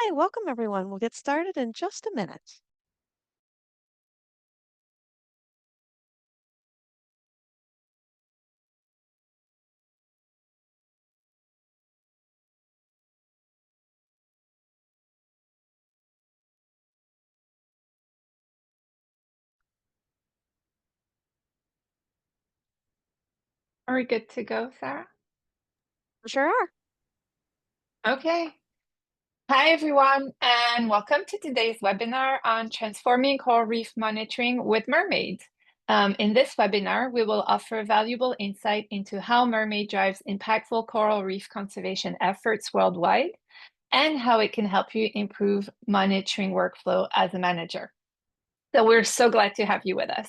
Hi, welcome everyone. We'll get started in just a minute. Are we good to go, Sarah? Sure are. Okay. Hi, everyone, and welcome to today's webinar on transforming coral reef monitoring with MERMAID. In this webinar, we will offer valuable insight into how MERMAID drives impactful coral reef conservation efforts worldwide and how it can help you improve monitoring workflow as a manager. So we're so glad to have you with us.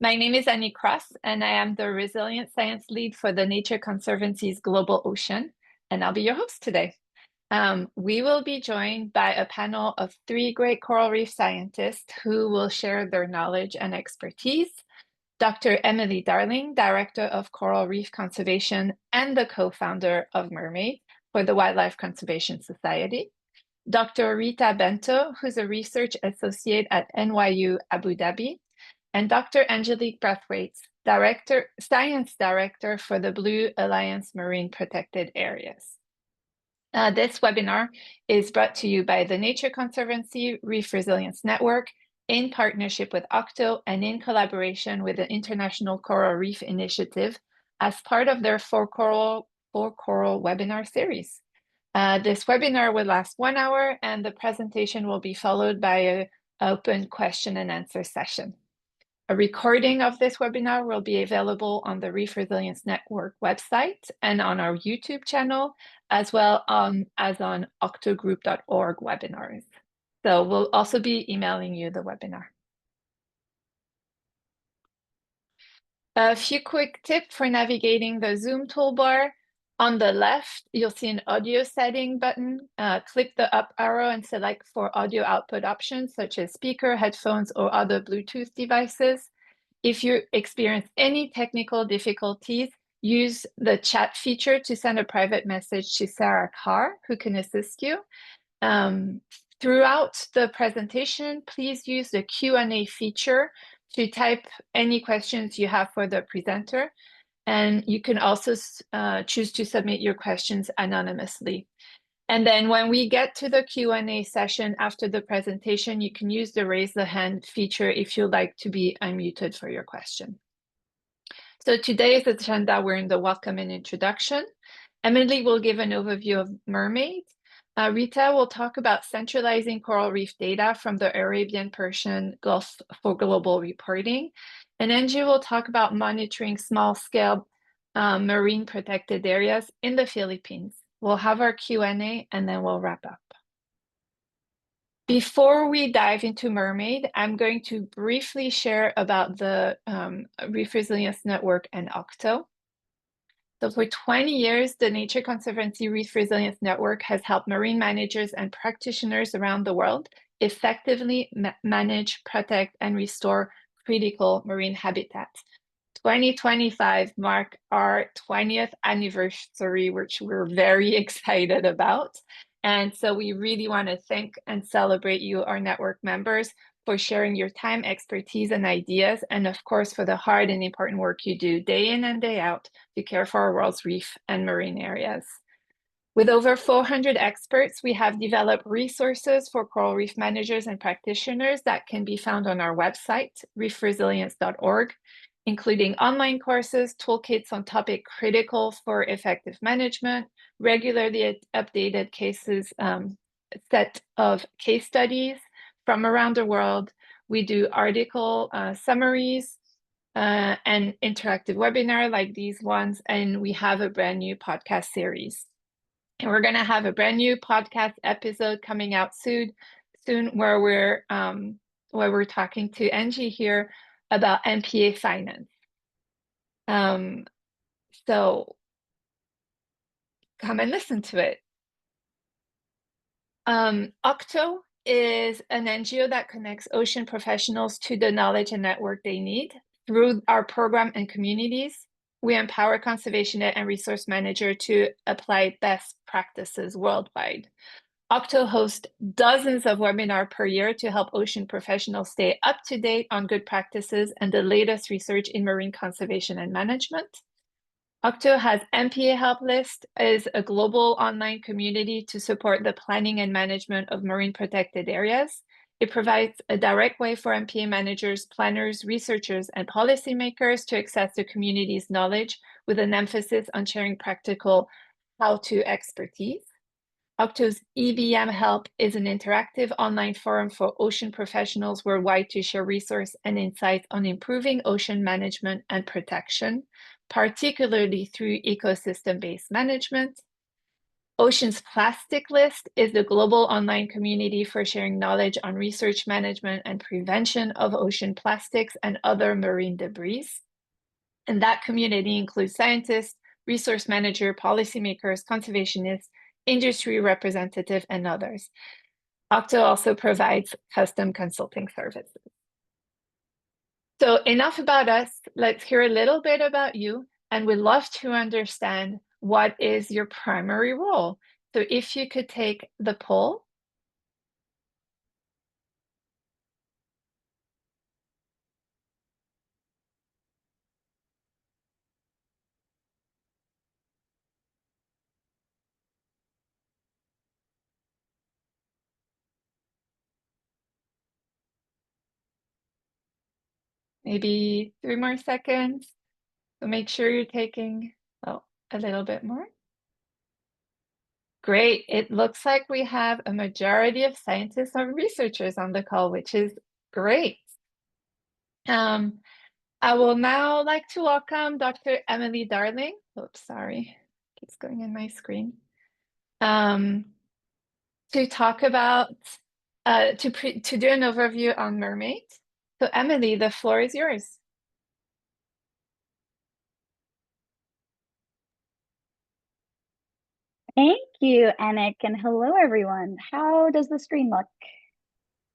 My name is Annie Cross, and I am the Resilient Science Lead for the Nature Conservancy's Global Ocean, and I'll be your host today. We will be joined by a panel of 3 great coral reef scientists who will share their knowledge and expertise. Dr. Emily Darling, Director of Coral Reef Conservation and the co-founder of MERMAID for the Wildlife Conservation Society. Dr. Rita Bento, who's a research associate at NYU Abu Dhabi, and Dr. Angelique Brathwaite, Science Director for the Blue Alliance Marine Protected Areas. This webinar is brought to you by the Nature Conservancy Reef Resilience Network in partnership with OCTO and in collaboration with the International Coral Reef Initiative as part of their For Coral webinar series. This webinar will last 1 hour and the presentation will be followed by an open question and answer session. A recording of this webinar will be available on the Reef Resilience Network website and on our YouTube channel, as well as on octogroup.org webinars. So we'll also be emailing you the webinar. A few quick tips for navigating the Zoom toolbar. On the left, you'll see an audio setting button. Click the up arrow and select for audio output options such as speaker, headphones, or other Bluetooth devices. If you experience any technical difficulties, use the chat feature to send a private message to Sarah Carr, who can assist you. Throughout the presentation, please use the Q&A feature to type any questions you have for the presenter. And you can also choose to submit your questions anonymously. And then when we get to the Q&A session after the presentation, you can use the raise the hand feature if you'd like to be unmuted for your question. So today's agenda, we're in the welcome and introduction. Emily will give an overview of MERMAID. Rita will talk about centralizing coral reef data from the Arabian Persian Gulf for global reporting. And Angie will talk about monitoring small-scale marine protected areas in the Philippines. We'll have our Q&A and then we'll wrap up. Before we dive into MERMAID, I'm going to briefly share about the Reef Resilience Network and OCTO. So for 20 years, the Nature Conservancy Reef Resilience Network has helped marine managers and practitioners around the world effectively manage, protect, and restore critical marine habitats. 2025 mark our 20th anniversary, which we're very excited about. And so we really want to thank and celebrate you, our network members, for sharing your time, expertise, and ideas, and of course, for the hard and important work you do day in and day out to care for our world's reef and marine areas. With over 400 experts, we have developed resources for coral reef managers and practitioners that can be found on our website, reefresilience.org, including online courses, toolkits on topics critical for effective management, regularly updated set of case studies from around the world. We do article summaries and interactive webinar like these ones, and we have a brand new podcast series. And we're going to have a brand new podcast episode coming out soon where we're talking to Angie here about MPA finance. So come and listen to it. OCTO is an NGO that connects ocean professionals to the knowledge and network they need. Through our program and communities, we empower conservation and resource manager to apply best practices worldwide. Octo hosts dozens of webinars per year to help ocean professionals stay up to date on good practices and the latest research in marine conservation and management. Octo has MPA Help List, is a global online community to support the planning and management of marine protected areas. It provides a direct way for MPA managers, planners, researchers, and policymakers to access the community's knowledge with an emphasis on sharing practical how-to expertise. Octo's EBM Help is an interactive online forum for ocean professionals worldwide to share resources and insights on improving ocean management and protection, particularly through ecosystem-based management. Ocean's Plastic List is the global online community for sharing knowledge on research management and prevention of ocean plastics and other marine debris. And that community includes scientists, resource managers, policymakers, conservationists, industry representative, and others. Octo also provides custom consulting services. So enough about us. Let's hear a little bit about you, and we'd love to understand what is your primary role. So if you could take the poll. Maybe 3 more seconds. So make sure you're taking a little bit more. Great. It looks like we have a majority of scientists and researchers on the call, which is great. I will now like to welcome Dr. Emily Darling. Oops, sorry, keeps going in my screen. To talk about, to do an overview on MERMAID. So Emily, the floor is yours. Thank you, Anik, and hello, everyone. How does the screen look?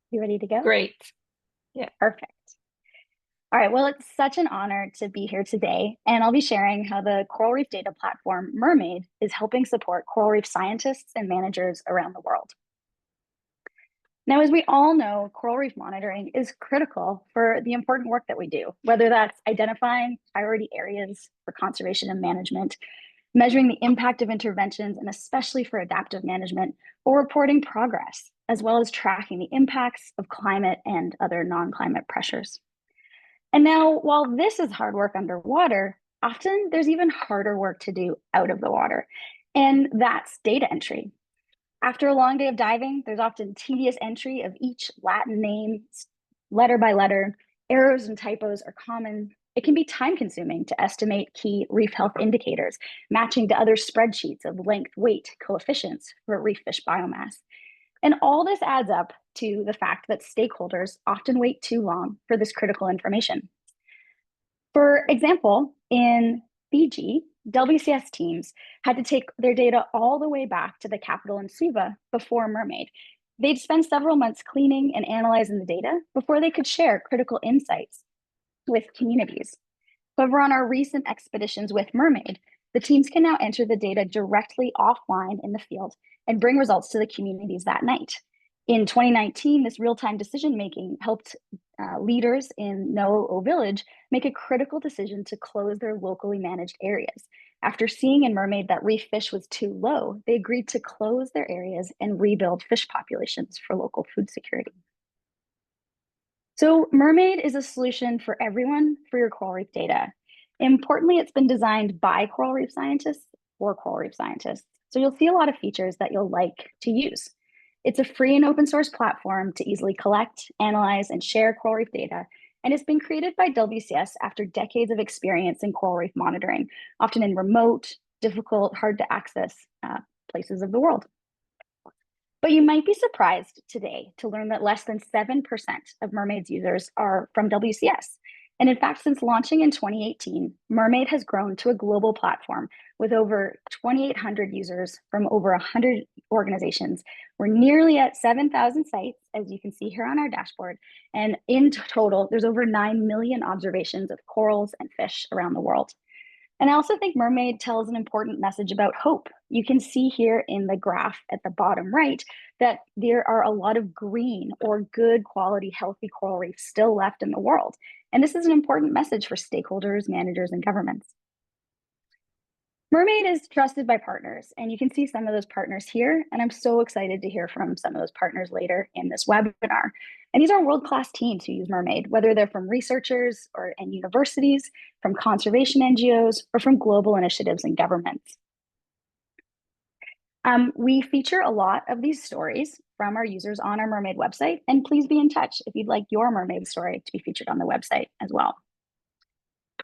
You ready to go? Great. Yeah. Perfect. All right, well, it's such an honor to be here today, and I'll be sharing how the Coral Reef Data Platform, MERMAID, is helping support coral reef scientists and managers around the world. Now, as we all know, coral reef monitoring is critical for the important work that we do, whether that's identifying priority areas for conservation and management, measuring the impact of interventions, and especially for adaptive management, or reporting progress, as well as tracking the impacts of climate and other non-climate pressures. And now, while this is hard work underwater, often there's even harder work to do out of the water, and that's data entry. After a long day of diving, there's often tedious entry of each Latin name, letter by letter. Errors and typos are common. It can be time consuming to estimate key reef health indicators, matching to other spreadsheets of length, weight, coefficients for reef fish biomass. And all this adds up to the fact that stakeholders often wait too long for this critical information. For example, in Fiji, WCS teams had to take their data all the way back to the capital in Suva before MERMAID. They'd spend several months cleaning and analyzing the data before they could share critical insights with communities. However, on our recent expeditions with MERMAID, the teams can now enter the data directly offline in the field and bring results to the communities that night. In 2019, this real-time decision-making helped leaders in No-O Village make a critical decision to close their locally managed areas. After seeing in MERMAID that reef fish was too low, they agreed to close their areas and rebuild fish populations for local food security. So MERMAID is a solution for everyone for your coral reef data. Importantly, it's been designed by coral reef scientists for coral reef scientists. So you'll see a lot of features that you'll like to use. It's a free and open source platform to easily collect, analyze, and share coral reef data. And it's been created by WCS after decades of experience in coral reef monitoring, often in remote, difficult, hard to access places of the world. But you might be surprised today to learn that less than 7% of MERMAID's users are from WCS. And in fact, since launching in 2018, MERMAID has grown to a global platform with over 2,800 users from over 100 organizations. We're nearly at 7,000 sites, as you can see here on our dashboard. And in total, there's over 9 million observations of corals and fish around the world. And I also think MERMAID tells an important message about hope You can see here in the graph at the bottom right that there are a lot of green or good quality, healthy coral reefs still left in the world. And this is an important message for stakeholders, managers, and governments. MERMAID is trusted by partners, and you can see some of those partners here, and I'm so excited to hear from some of those partners later in this webinar. And these are world-class teams who use MERMAID, whether they're from researchers and universities, from conservation NGOs, or from global initiatives and governments. We feature a lot of these stories from our users on our MERMAID website, and please be in touch if you'd like your MERMAID story to be featured on the website as well.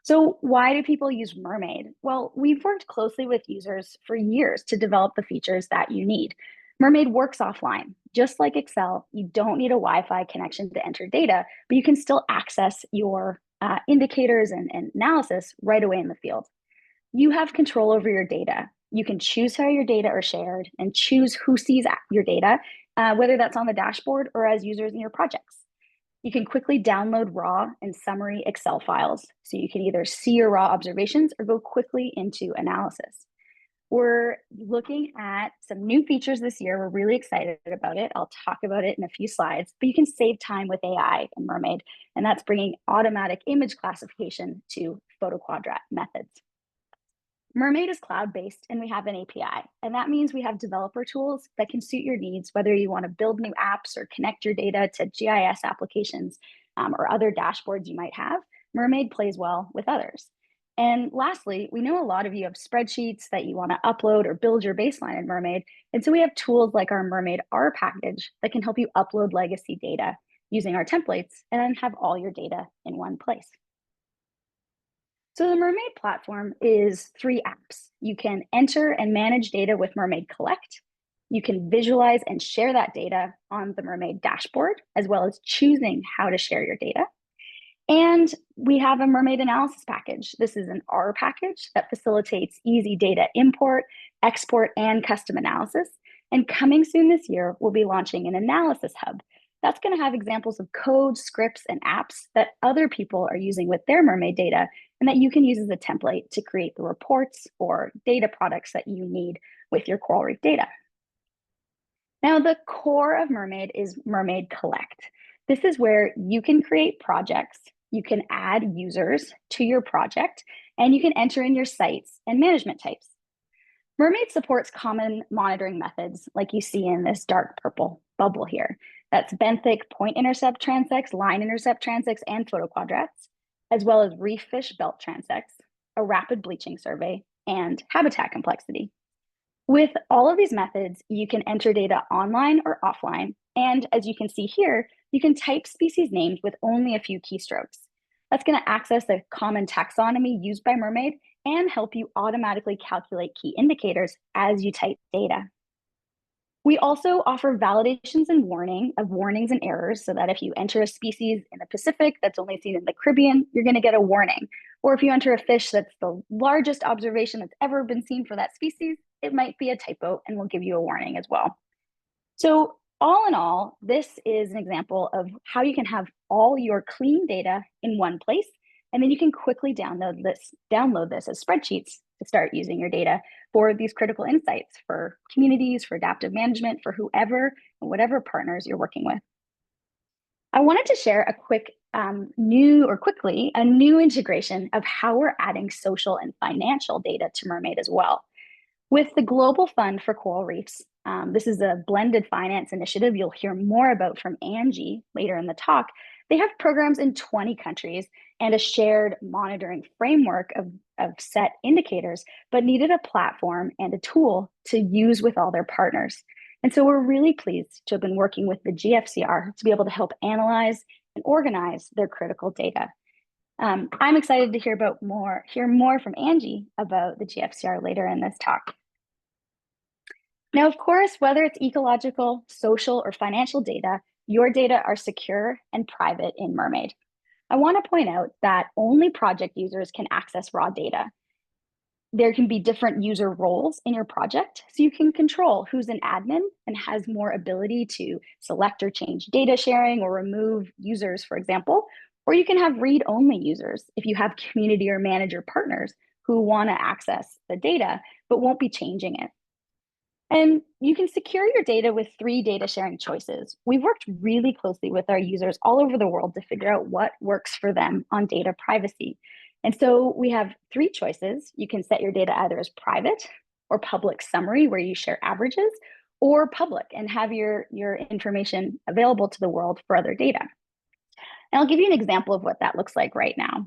So why do people use MERMAID? Well, we've worked closely with users for years to develop the features that you need. MERMAID works offline. Just like Excel, you don't need a Wi-Fi connection to enter data, but you can still access your indicators and analysis right away in the field. You have control over your data. You can choose how your data are shared and choose who sees your data, whether that's on the dashboard or as users in your projects. You can quickly download raw and summary Excel files, so you can either see your raw observations or go quickly into analysis. We're looking at some new features this year. We're really excited about it. I'll talk about it in a few slides, but you can save time with AI in MERMAID, and that's bringing automatic image classification to photo quadrat methods. MERMAID is cloud-based, and we have an API, and that means we have developer tools that can suit your needs, whether you want to build new apps or connect your data to GIS applications or other dashboards you might have. MERMAID plays well with others. And lastly, we know a lot of you have spreadsheets that you want to upload or build your baseline in MERMAID, and so we have tools like our MERMAID R package that can help you upload legacy data using our templates and then have all your data in one place. So the MERMAID platform is 3 apps. You can enter and manage data with MERMAID Collect. You can visualize and share that data on the MERMAID dashboard, as well as choosing how to share your data. And we have a MERMAID analysis package. This is an R package that facilitates easy data import, export, and custom analysis. And coming soon this year, we'll be launching an analysis hub. That's going to have examples of code, scripts, and apps that other people are using with their MERMAID data and that you can use as a template to create the reports or data products that you need with your coral reef data. Now, the core of MERMAID is MERMAID Collect. This is where you can create projects, you can add users to your project, and you can enter in your sites and management types. MERMAID supports common monitoring methods like you see in this dark purple bubble here. That's benthic point intercept transects, line intercept transects, and photo quadrats, as well as reef fish belt transects, a rapid bleaching survey, and habitat complexity. With all of these methods, you can enter data online or offline, and as you can see here, you can type species names with only a few keystrokes. That's going to access the common taxonomy used by MERMAID and help you automatically calculate key indicators as you type data. We also offer validations and warnings and errors, so that if you enter a species in the Pacific that's only seen in the Caribbean, you're going to get a warning. Or if you enter a fish that's the largest observation that's ever been seen for that species, it might be a typo and we'll give you a warning as well. So all in all, this is an example of how you can have all your clean data in one place, and then you can quickly download this as spreadsheets to start using your data for these critical insights for communities, for adaptive management, for whoever and whatever partners you're working with. I wanted to share a new integration of how we're adding social and financial data to MERMAID as well. With the Global Fund for Coral Reefs, this is a blended finance initiative you'll hear more about from Angie later in the talk. They have programs in 20 countries and a shared monitoring framework of set indicators, but needed a platform and a tool to use with all their partners. And so we're really pleased to have been working with the GFCR to be able to help analyze and organize their critical data. I'm excited to hear more from Angie about the GFCR later in this talk. Now, of course, whether it's ecological, social, or financial data, your data are secure and private in MERMAID. I want to point out that only project users can access raw data. There can be different user roles in your project, so you can control who's an admin and has more ability to select or change data sharing or remove users, for example, or you can have read-only users if you have community or manager partners who want to access the data but won't be changing it. And you can secure your data with 3 data sharing choices. We've worked really closely with our users all over the world to figure out what works for them on data privacy. And so we have 3 choices. You can set your data either as private or public summary, where you share averages, or public and have your information available to the world for other data. And I'll give you an example of what that looks like right now.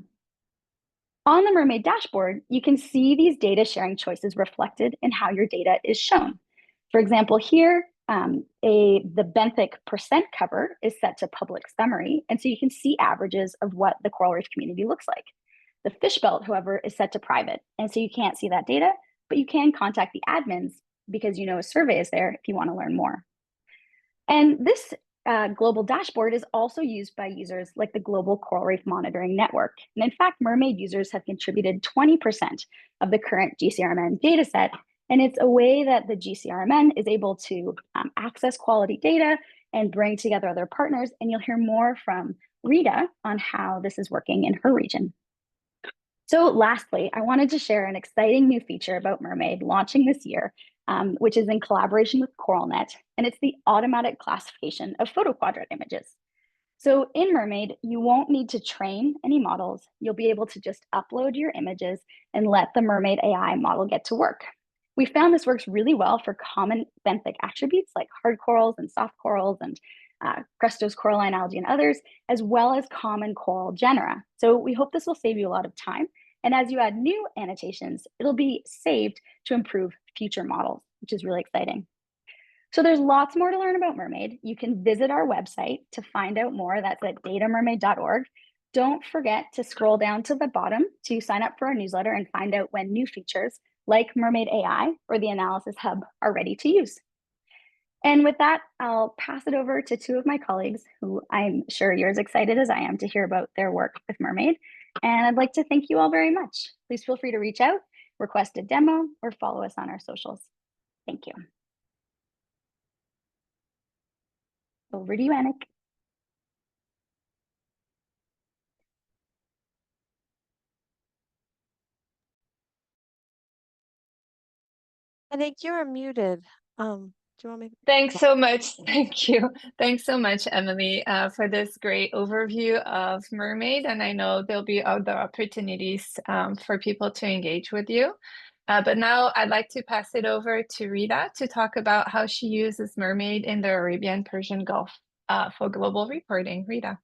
On the MERMAID dashboard, you can see these data sharing choices reflected in how your data is shown. For example, here, the benthic percent cover is set to public summary, and so you can see averages of what the coral reef community looks like. The fish belt, however, is set to private, and so you can't see that data, but you can contact the admins because you know a survey is there if you want to learn more. And this global dashboard is also used by users like the Global Coral Reef Monitoring Network. And in fact, MERMAID users have contributed 20% of the current GCRMN dataset. And it's a way that the GCRMN is able to access quality data and bring together other partners. And you'll hear more from Rita on how this is working in her region. So lastly, I wanted to share an exciting new feature about MERMAID launching this year, which is in collaboration with CoralNet, and it's the automatic classification of photo quadrant images. So in MERMAID, you won't need to train any models. You'll be able to just upload your images and let the MERMAID AI model get to work. We found this works really well for common benthic attributes like hard corals and soft corals and crustose coralline algae and others, as well as common coral genera. So we hope this will save you a lot of time. And as you add new annotations, it'll be saved to improve future models, which is really exciting. So there's lots more to learn about MERMAID. You can visit our website to find out more. That's at datamermaid.org. Don't forget to scroll down to the bottom to sign up for our newsletter and find out when new features like MERMAID AI or the Analysis Hub are ready to use. And with that, I'll pass it over to 2 of my colleagues who I'm sure you're as excited as I am to hear about their work with MERMAID. And I'd like to thank you all very much. Please feel free to reach out, request a demo, or follow us on our socials. Thank you. Over to you, Annick. Angelique, you're muted. Do you want me? Thanks so much. Thank you. Thanks so much, Emily, for this great overview of MERMAID. And I know there'll be other opportunities for people to engage with you. But now I'd like to pass it over to Rita to talk about how she uses MERMAID in the Arabian Persian Gulf for global reporting. Rita.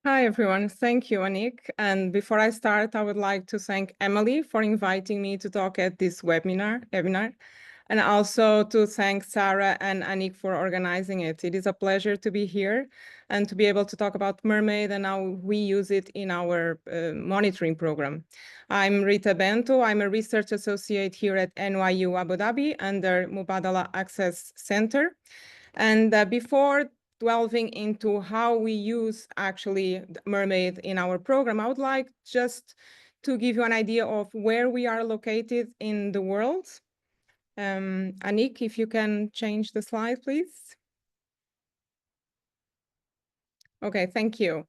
Hi, everyone. Thank you, Angelique. And before I start, I would like to thank Emily for inviting me to talk at this webinar, and also to thank Sarah and Angelique for organizing it. It is a pleasure to be here and to be able to talk about MERMAID and how we use it in our monitoring program. I'm Rita Bento. I'm a research associate here at NYU Abu Dhabi under Mubadala Access Center. And before delving into how we use actually MERMAID in our program, I would like just to give you an idea of where we are located in the world. Angelique, if you can change the slide, please. Okay, thank you.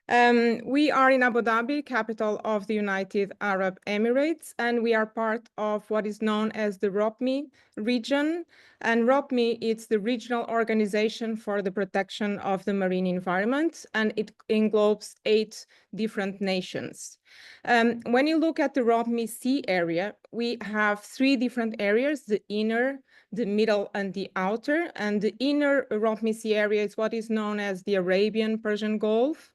We are in Abu Dhabi, capital of the United Arab Emirates, and we are part of what is known as the ROPMI region. And ROPMI is the regional organization for the protection of the marine environment, and it englobes 8 different nations. When you look at the ROPMI Sea area, we have 3 different areas: the inner, the middle, and the outer. And the inner ROPMI Sea area is what is known as the Arabian Persian Gulf.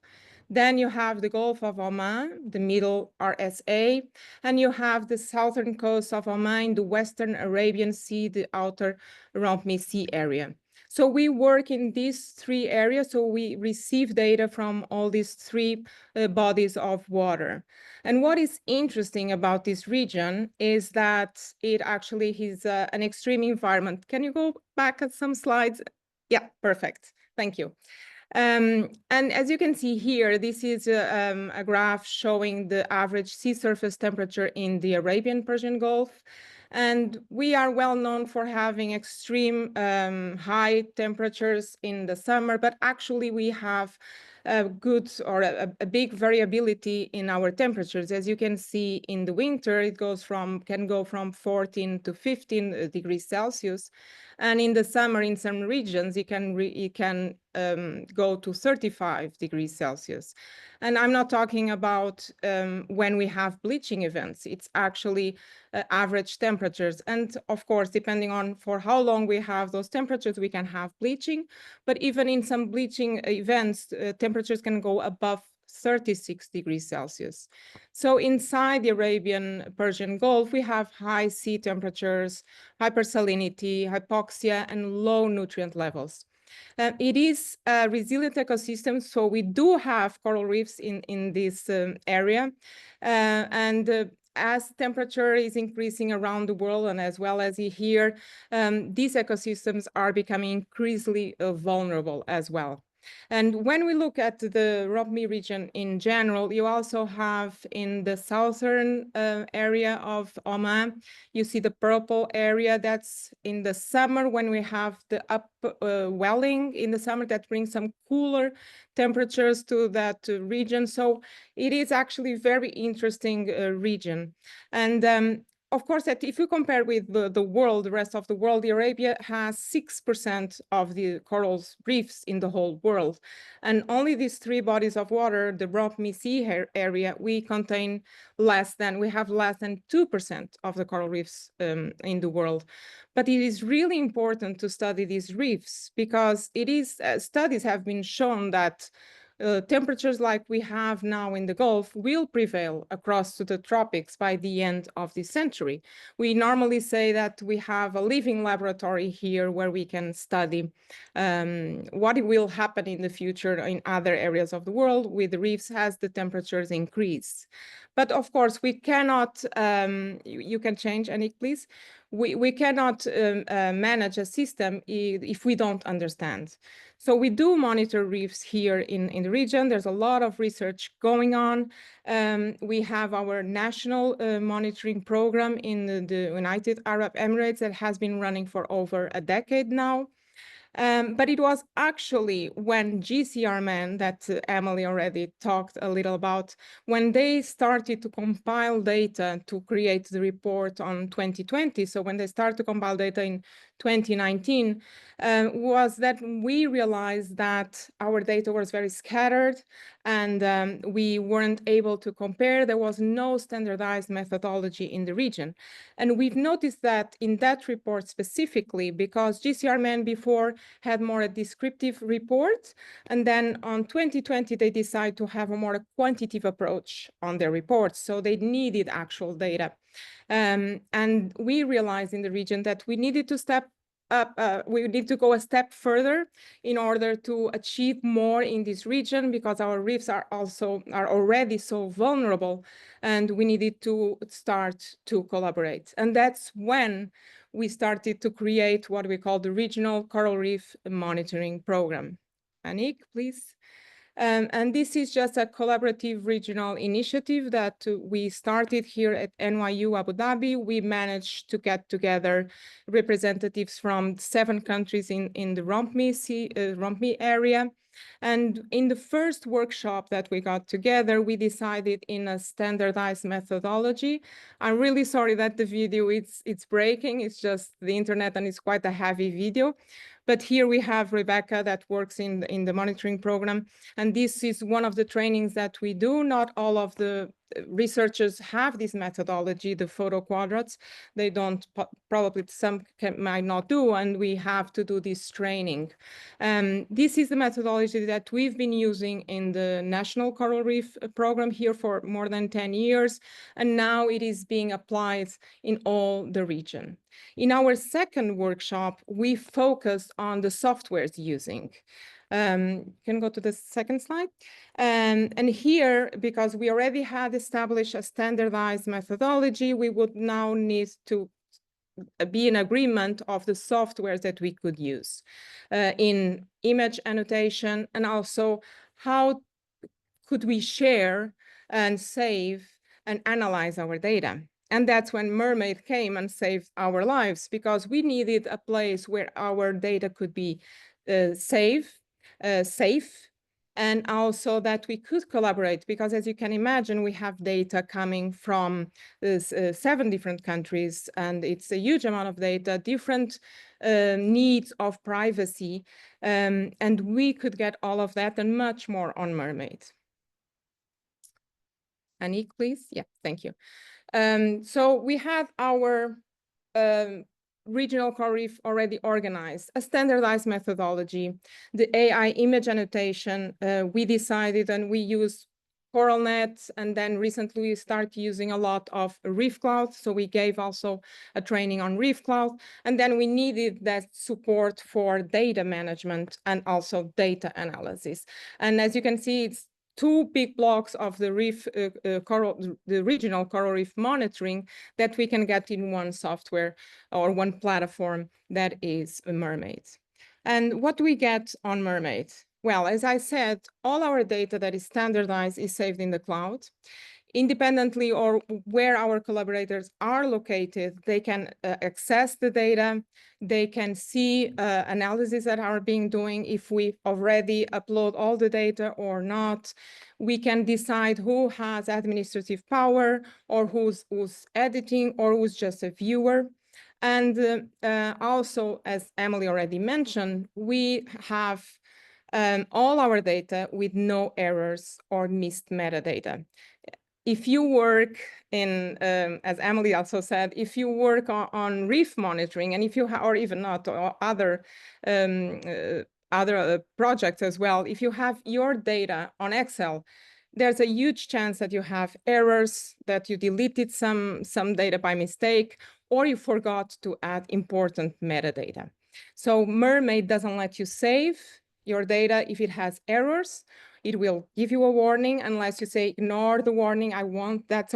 Then you have the Gulf of Oman, the middle RSA, and you have the southern coast of Oman, the Western Arabian Sea, the outer ROPMI Sea area. So we work in these 3 areas, so we receive data from all these 3 bodies of water. And what is interesting about this region is that it actually is an extreme environment. Can you go back at some slides? Yeah, perfect. Thank you. And as you can see here, this is a graph showing the average sea surface temperature in the Arabian Persian Gulf. And we are well known for having extreme high temperatures in the summer, but actually we have good or a big variability in our temperatures. As you can see, in the winter, it can go from 14 to 15 degrees Celsius. And in the summer, in some regions, it can go to 35 degrees Celsius. And I'm not talking about when we have bleaching events. It's actually average temperatures. And of course, depending on for how long we have those temperatures, we can have bleaching. But even in some bleaching events, temperatures can go above 36 degrees Celsius. So inside the Arabian Persian Gulf, we have high sea temperatures, hypersalinity, hypoxia, and low nutrient levels. It is a resilient ecosystem, so we do have coral reefs in this area. As temperature is increasing around the world, and as well as here, these ecosystems are becoming increasingly vulnerable as well. And when we look at the ROPME region in general, you also have in the southern area of Oman, you see the purple area. That's in the summer when we have the upwelling in the summer that brings some cooler temperatures to that region. So it is actually very interesting region. And of course, that if you compare with the world, the rest of the world, Arabia has 6% of the coral reefs in the whole world. And only these three bodies of water, the ROPME Sea area, we have less than 2% of the coral reefs in the world. But it is really important to study these reefs because studies have been shown that temperatures like we have now in the Gulf will prevail across to the tropics by the end of this century. We normally say that we have a living laboratory here where we can study what will happen in the future in other areas of the world with the reefs as the temperatures increase. But of course, we cannot, you can change, Angelique, please. We cannot manage a system if we don't understand. So we do monitor reefs here in the region. There's a lot of research going on. We have our national monitoring program in the United Arab Emirates that has been running for over a decade now. But it was actually when GCRMan, that Emily already talked a little about, when they started to compile data to create the report on 2020. So when they started to compile data in 2019, was that we realized that our data was very scattered and we weren't able to compare. There was no standardized methodology in the region. And we've noticed that in that report specifically, because GCRMan before had more a descriptive report, and then on 2020, they decided to have a more quantitative approach on their reports. So they needed actual data. And we realized in the region that we needed to step up, we need to go a step further in order to achieve more in this region because our reefs are already so vulnerable, and we needed to start to collaborate. And that's when we started to create what we call the Regional Coral Reef Monitoring Program. Angelique, please. And this is just a collaborative regional initiative that we started here at NYU Abu Dhabi. We managed to get together representatives from 7 countries in the ROPME area. And in the first workshop that we got together, we decided in a standardized methodology. I'm really sorry that the video it's breaking. It's just the internet and it's quite a heavy video. But here we have Rebecca that works in the monitoring program. And this is one of the trainings that we do. Not all of the researchers have this methodology, the photo quadrats. They don't, probably some might not do, and we have to do this training. This is the methodology that we've been using in the National Coral Reef program here for more than 10 years. And now it is being applied in all the region. In our second workshop, we focused on the softwares using. Can go to the second slide. And here, because we already had established a standardized methodology, we would now need to be in agreement of the softwares that we could use in image annotation, and also how could we share and save and analyze our data. And that's when MERMAID came and saved our lives, because we needed a place where our data could be safe, and also that we could collaborate, because as you can imagine, we have data coming from 7 different countries, and it's a huge amount of data, different needs of privacy, and we could get all of that and much more on MERMAID. Anik, please. Yeah, thank you. So we have our regional coral reef already organized, a standardized methodology, the AI image annotation. We decided and we use CoralNet, and then recently we started using a lot of Reef Cloud. So we gave also a training on Reef Cloud, and then we needed that support for data management and also data analysis. And as you can see, it's 2 big blocks of the reef the regional coral reef monitoring that we can get in one software or one platform, that is MERMAID. And what do we get on MERMAID? Well, as I said, all our data that is standardized is saved in the cloud. Independently or where our collaborators are located, they can access the data. They can see analyses that are being doing if we already upload all the data or not. We can decide who has administrative power or who's editing or who's just a viewer. And also, as Emily already mentioned, we have all our data with no errors or missed metadata. If you work in, as Emily also said, if you work on reef monitoring, and if you or even not, or other projects as well, if you have your data on Excel, there's a huge chance that you have errors, that you deleted some data by mistake, or you forgot to add important metadata. So MERMAID doesn't let you save your data if it has errors. It will give you a warning unless you say, ignore the warning, I want, that's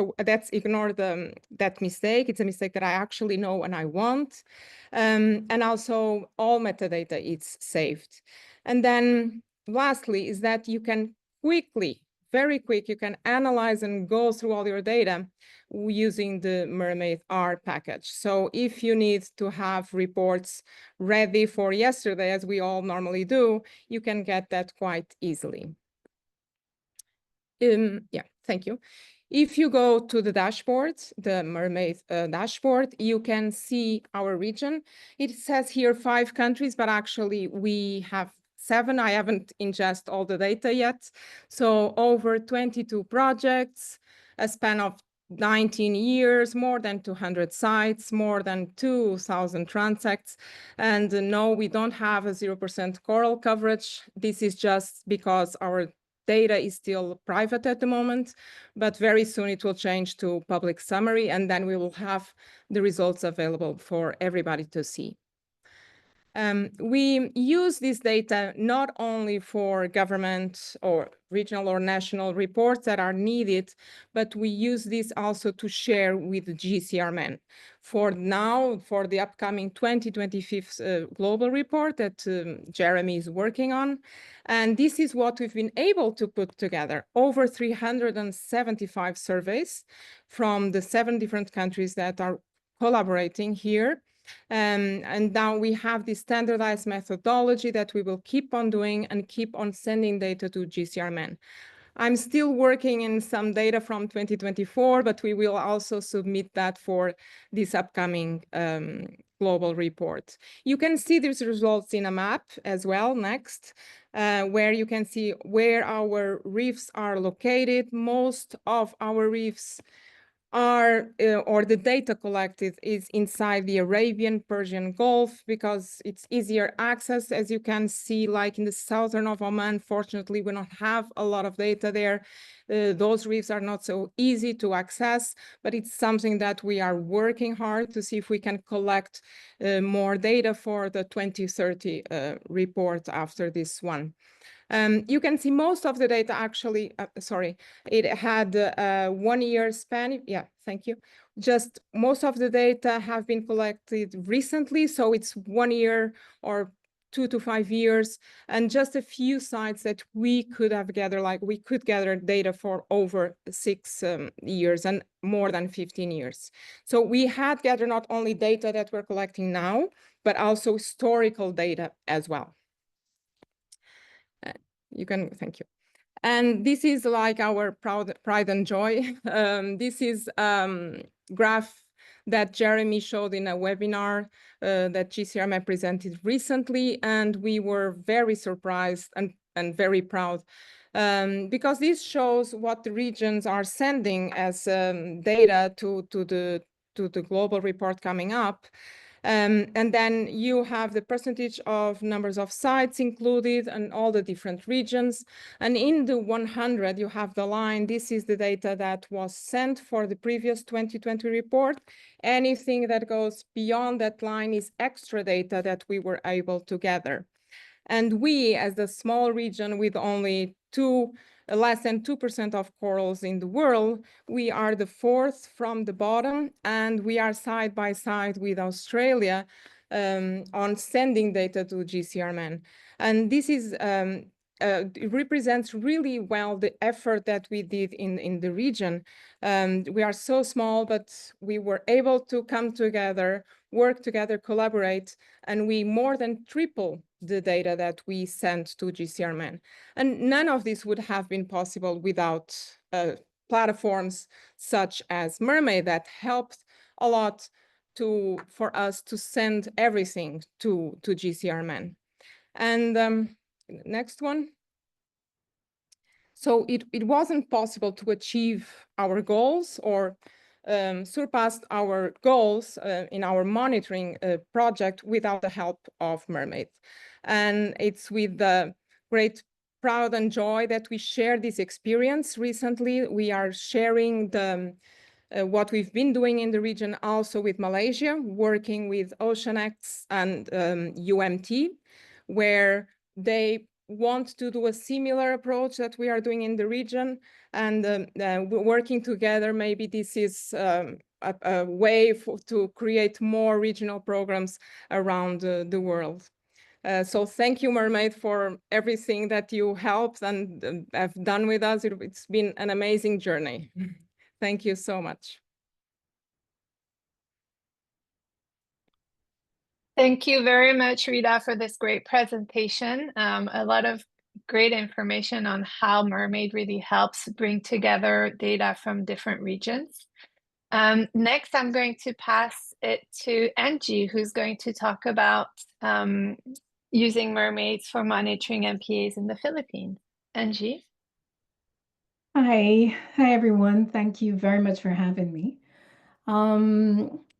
ignore that mistake. It's a mistake that I actually know and I want. And also all metadata is saved. And then lastly is that you can quickly, very quick, you can analyze and go through all your data using the MERMAID R package. So if you need to have reports ready for yesterday, as we all normally do, you can get that quite easily. Yeah, thank you. If you go to the dashboard, the MERMAID dashboard, you can see our region. It says here 5 countries, but actually we have 7. I haven't ingested all the data yet. So over 22 projects, a span of 19 years, more than 200 sites, more than 2,000 transects. And no, we don't have a 0% coral coverage. This is just because our data is still private at the moment, but very soon it will change to public summary, and then we will have the results available for everybody to see. We use this data not only for government or regional or national reports that are needed, but we use this also to share with GCRMN. For now, for the upcoming 2025 global report that Jeremy is working on. And this is what we've been able to put together, over 375 surveys from the 7 different countries that are collaborating here. And now we have this standardized methodology that we will keep on doing and keep on sending data to GCRMN. I'm still working in some data from 2024, but we will also submit that for this upcoming global report. You can see these results in a map as well next, where you can see where our reefs are located. Most of our reefs are, or the data collected is inside the Arabian Persian Gulf, because it's easier access. As you can see, like in the southern of Oman, fortunately, we don't have a lot of data there. Those reefs are not so easy to access, but it's something that we are working hard to see if we can collect more data for the 2030 report after this one. You can see most of the data actually, it had 1 year span. Yeah, thank you. Just most of the data have been collected recently. So it's 1 year or 2 to 5 years, and just a few sites that we could have gathered, like we could gather data for over 6 years and more than 15 years. So we had gathered not only data that we're collecting now, but also historical data as well. you can, thank you. And this is like our pride and joy. This is graph that Jeremy showed in a webinar that GCRMA presented recently, and we were very surprised and very proud because this shows what the regions are sending as data to the global report coming up. And then you have the percentage of numbers of sites included and all the different regions. And in the 100, you have the line. This is the data that was sent for the previous 2020 report. Anything that goes beyond that line is extra data that we were able to gather. And we, as the small region with only less than 2% of corals in the world, we are the fourth from the bottom, and we are side by side with Australia on sending data to GCRMN. And this is it represents really well the effort that we did in the region. We are so small, but we were able to come together, work together, collaborate, and we more than triple the data that we sent to GCRMN. And none of this would have been possible without platforms such as MERMAID that helped a lot for us to send everything to GCRMN. And next one. So it wasn't possible to achieve our goals or surpassed our goals in our monitoring project without the help of MERMAID. And it's with the great pride and joy that we share this experience recently. We are sharing what we've been doing in the region also with Malaysia, working with OceanX and UMT, where they want to do a similar approach that we are doing in the region, and working together, maybe this is a way to create more regional programs around the world. So thank you, MERMAID, for everything that you helped and have done with us. It's been an amazing journey. Thank you so much. Thank you very much, Rita, for this great presentation. A lot of great information on how MERMAID really helps bring together data from different regions. Next, I'm going to pass it to Angie, who's going to talk about using MERMAIDs for monitoring MPAs in the Philippines. Angie? Hi everyone. Thank you very much for having me.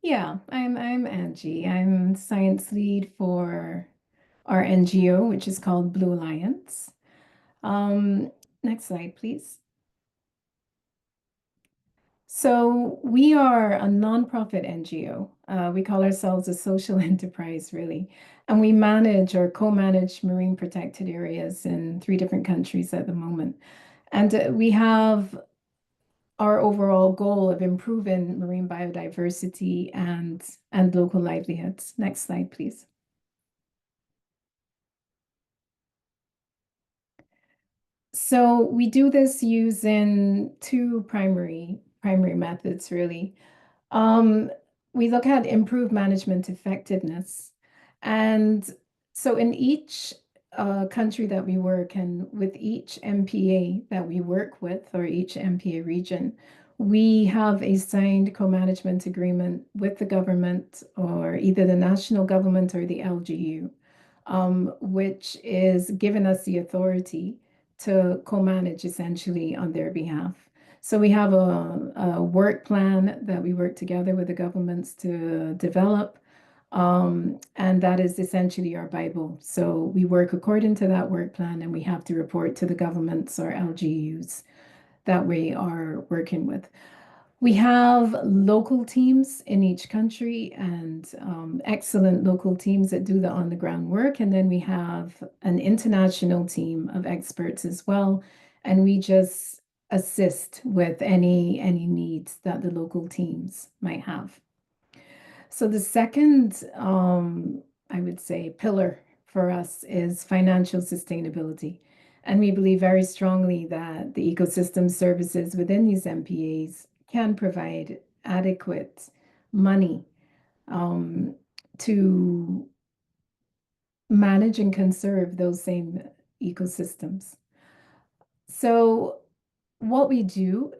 Yeah, I'm Angie. I'm science lead for our NGO, which is called Blue Alliance. Next slide, please. So we are a nonprofit NGO. We call ourselves a social enterprise, really, and we manage or co-manage marine protected areas in 3 different countries at the moment. And we have our overall goal of improving marine biodiversity and local livelihoods. Next slide, please. So we do this using 2 primary methods, really. We look at improved management effectiveness. And so in each country that we work in, with each MPA that we work with, or each MPA region, we have a signed co-management agreement with the government, or either the national government or the LGU, which is giving us the authority to co-manage essentially on their behalf. So we have a work plan that we work together with the governments to develop, and that is essentially our Bible. So we work according to that work plan, and we have to report to the governments or LGUs that we are working with. We have local teams in each country, and excellent local teams that do the on-the-ground work. And then we have an international team of experts as well, and we just assist with any needs that the local teams might have. So the second, I would say, pillar for us is financial sustainability. And we believe very strongly that the ecosystem services within these MPAs can provide adequate money to manage and conserve those same ecosystems. So what we do,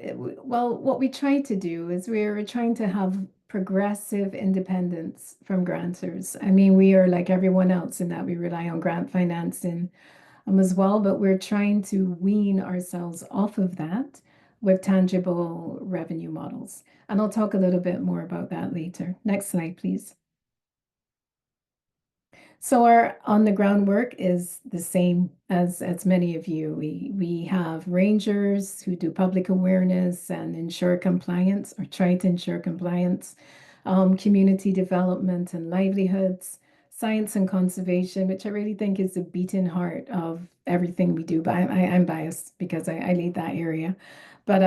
what we try to do is we're trying to have progressive independence from grantors. I mean, we are like everyone else in that we rely on grant financing as well, but we're trying to wean ourselves off of that with tangible revenue models. And I'll talk a little bit more about that later. Next slide, please. So our on the ground work is the same as many of you. We have rangers who do public awareness and ensure compliance or try to ensure compliance, community development and livelihoods, science and conservation, which I really think is the beating heart of everything we do. But I'm biased because I lead that area. But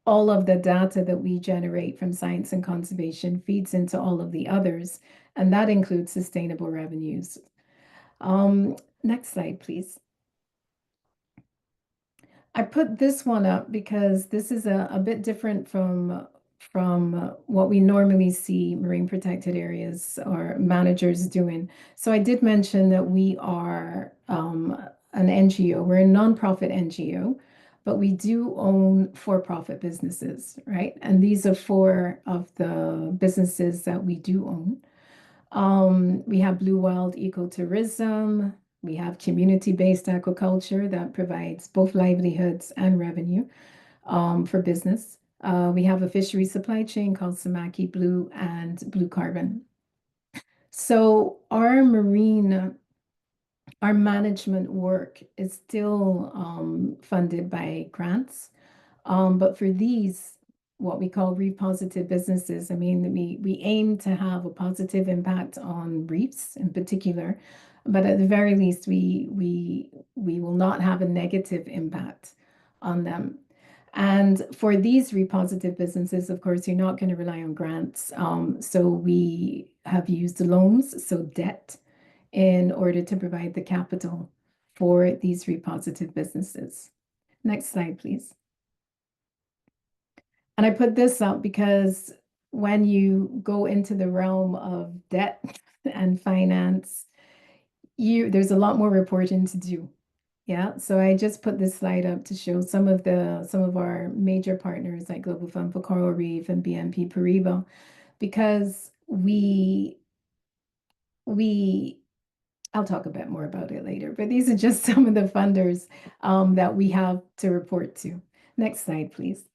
all of the data that we generate from science and conservation feeds into all of the others, and that includes sustainable revenues. Next slide, please. I put this one up because this is a bit different from what we normally see marine protected areas or managers doing. So I did mention that we are an NGO. We're a nonprofit NGO, but we do own for-profit businesses, right? And these are 4 of the businesses that we do own. We have Blue Wild Ecotourism. We have community-based aquaculture that provides both livelihoods and revenue for business. We have a fishery supply chain called Samaki Blue and Blue Carbon. So our management work is still funded by grants. But for these, what we call reef positive businesses, I mean, we aim to have a positive impact on reefs in particular, but at the very least, we will not have a negative impact on them. And for these reef positive businesses, of course, you're not going to rely on grants. So we have used loans, so debt, in order to provide the capital for these reef positive businesses. Next slide, please. And I put this up because when you go into the realm of debt and finance, there's a lot more reporting to do. Yeah, so I just put this slide up to show some of our major partners like Global Fund for Coral Reef and BNP Paribas, because I'll talk a bit more about it later, but these are just some of the funders that we have to report to. Next slide, please.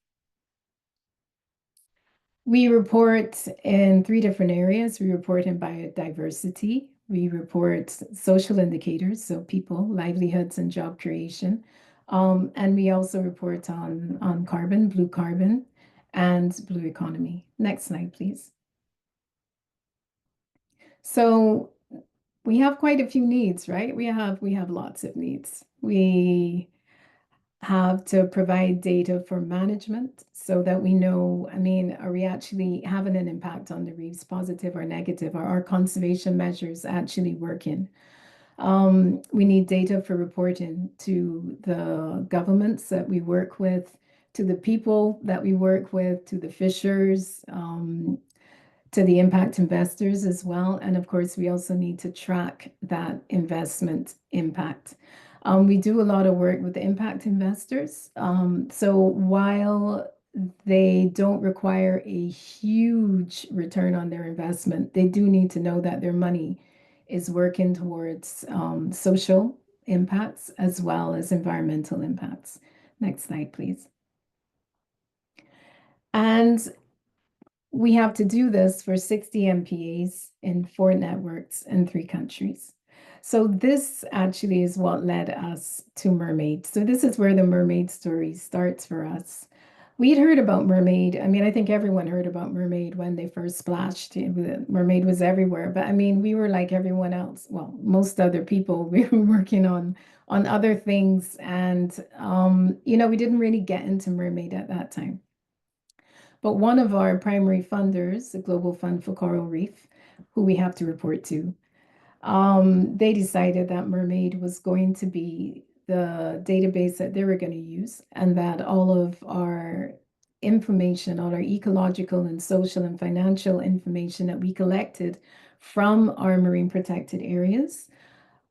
We report in 3 different areas. We report in biodiversity. We report social indicators, so people, livelihoods, and job creation. And we also report on carbon, blue carbon, and blue economy. Next slide, please. So we have quite a few needs, right? We have lots of needs. We have to provide data for management so that we know, I mean, are we actually having an impact on the reefs, positive or negative? Are our conservation measures actually working? We need data for reporting to the governments that we work with, to the people that we work with, to the fishers, to the impact investors as well. And of course, we also need to track that investment impact. We do a lot of work with the impact investors. So while they don't require a huge return on their investment, they do need to know that their money is working towards social impacts as well as environmental impacts. Next slide, please. And we have to do this for 60 MPAs in 4 networks in 3 countries. So this actually is what led us to MERMAID. So this is where the MERMAID story starts for us. We'd heard about MERMAID. I mean, I think everyone heard about MERMAID when they first splashed. MERMAID was everywhere. But I mean, we were like everyone else. Well, most other people, we were working on other things. And, you know, we didn't really get into MERMAID at that time. But one of our primary funders, the Global Fund for Coral Reef, who we have to report to, they decided that MERMAID was going to be the database that they were going to use, and that all of our information, all our ecological and social and financial information that we collected from our marine protected areas